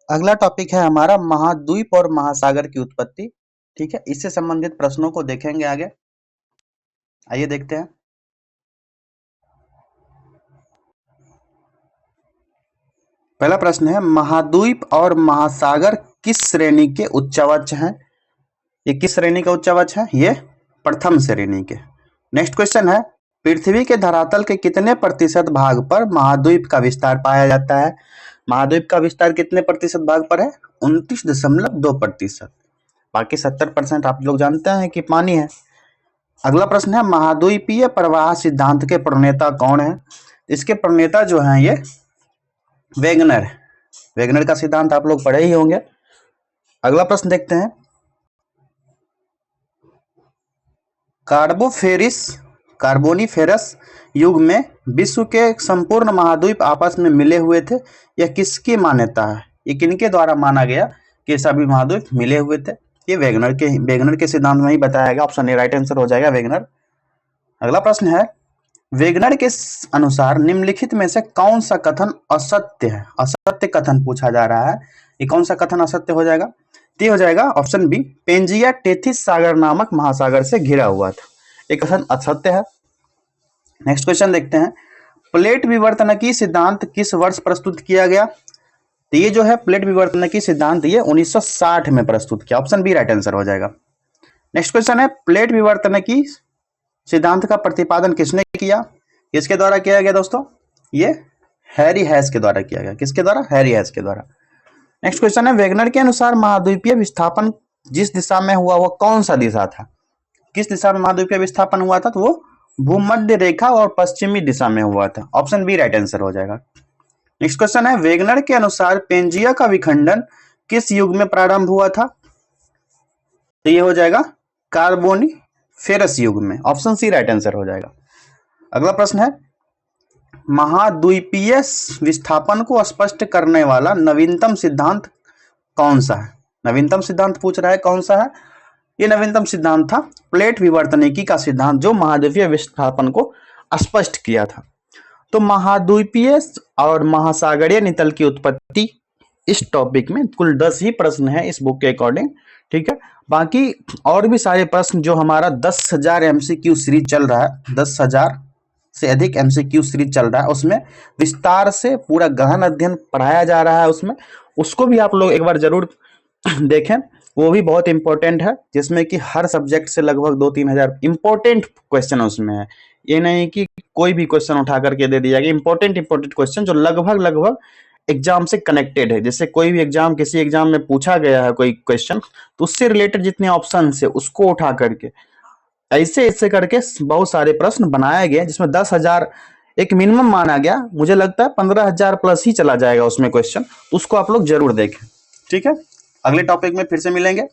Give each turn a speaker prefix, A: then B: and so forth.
A: अगला टॉपिक है हमारा महाद्वीप और महासागर की उत्पत्ति। ठीक है, इससे संबंधित प्रश्नों को देखेंगे आगे। आइए देखते हैं। पहला प्रश्न है, महाद्वीप और महासागर किस श्रेणी के उच्चवच हैं? ये किस श्रेणी का उच्चवच है? ये प्रथम श्रेणी के। नेक्स्ट क्वेश्चन है, पृथ्वी के धरातल के कितने प्रतिशत भाग पर महाद्वीप का विस्तार पाया जाता है? महाद्वीप का विस्तार कितने प्रतिशत भाग पर है? 29.2%। बाकी 70% आप लोग जानते हैं कि पानी है। अगला प्रश्न है, महाद्वीपीय प्रवाह सिद्धांत के प्रणेता कौन है? इसके प्रणेता जो हैं ये वेगनर। वेगनर का सिद्धांत आप लोग पढ़े ही होंगे। अगला प्रश्न देखते हैं, कार्बोनिफेरस युग में विश्व के संपूर्ण महाद्वीप आपस में मिले हुए थे। यह किसकी मान्यता है? ये किनके द्वारा माना गया कि सभी महाद्वीप मिले हुए थे? ये वेगनर के सिद्धांत में ही बताया गया। ऑप्शन ए राइट आंसर हो जाएगा, वेगनर। अगला प्रश्न है, वेगनर के अनुसार निम्नलिखित में से कौन सा कथन असत्य है? असत्य कथन पूछा जा रहा है, ये कौन सा कथन असत्य हो जाएगा? ये हो जाएगा ऑप्शन बी, पेंजिया टेथिस सागर नामक महासागर से घिरा हुआ था। ये कथन असत्य है। नेक्स्ट क्वेश्चन देखते हैं, प्लेट विवर्तनकी सिद्धांत किस वर्ष प्रस्तुत किया गया? तो ये जो है प्लेट विवर्तनकी सिद्धांत ये 1960 में प्रस्तुत किया। ऑप्शन बी राइट आंसर हो जाएगा। नेक्स्ट क्वेश्चन है, प्लेट विवर्तनकी सिद्धांत का प्रतिपादन किसने किया? किसके द्वारा किया गया दोस्तों? ये हैरी हैस के द्वारा किया गया। किसके द्वारा? हैरी हैस के द्वारा। नेक्स्ट क्वेश्चन है, वेगनर के अनुसार महाद्वीपीय विस्थापन जिस दिशा में हुआ वो कौन सा दिशा था? किस दिशा में महाद्वीपीय विस्थापन हुआ था? तो वो भूमध्य रेखा और पश्चिमी दिशा में हुआ था। ऑप्शन बी राइट आंसर हो जाएगा। नेक्स्ट क्वेश्चन है, वेगनर के अनुसार पेंजिया का विखंडन किस युग में प्रारंभ हुआ था? तो ये हो जाएगा कार्बोनिफेरस युग में। ऑप्शन सी राइट आंसर हो जाएगा। अगला प्रश्न है, महाद्वीपीय विस्थापन को स्पष्ट करने वाला नवीनतम सिद्धांत कौन सा है? नवीनतम सिद्धांत पूछ रहा है, कौन सा है? ये नवीनतम सिद्धांत था प्लेट विवर्तनिकी का सिद्धांत, जो महाद्वीपीय विस्थापन को स्पष्ट किया था। तो महाद्वीपीय और महासागरीय नितल की उत्पत्ति, इस टॉपिक में कुल 10 ही प्रश्न है इस बुक के अकॉर्डिंग। ठीक है, बाकी और भी सारे प्रश्न जो हमारा 10,000 MCQ सीरीज चल रहा है, 10,000 से अधिक MCQ सीरीज चल रहा है, उसमें विस्तार से पूरा गहन अध्ययन पढ़ाया जा रहा है उसमें, उसको भी आप लोग एक बार जरूर देखें। वो भी बहुत इंपॉर्टेंट है, जिसमें कि हर सब्जेक्ट से लगभग 2-3 हजार इंपॉर्टेंट क्वेश्चन उसमें है। ये नहीं कि कोई भी क्वेश्चन उठा करके दे दिया गया, इंपॉर्टेंट क्वेश्चन जो लगभग एग्जाम से कनेक्टेड है। जैसे कोई भी एग्जाम, किसी एग्जाम में पूछा गया है कोई क्वेश्चन, तो उससे रिलेटेड जितने ऑप्शन है उसको उठा करके ऐसे करके बहुत सारे प्रश्न बनाए गए, जिसमें 10,000 एक मिनिमम माना गया। मुझे लगता है 15,000 प्लस ही चला जाएगा उसमें क्वेश्चन। उसको आप लोग जरूर देखें। ठीक है, अगले टॉपिक में फिर से मिलेंगे।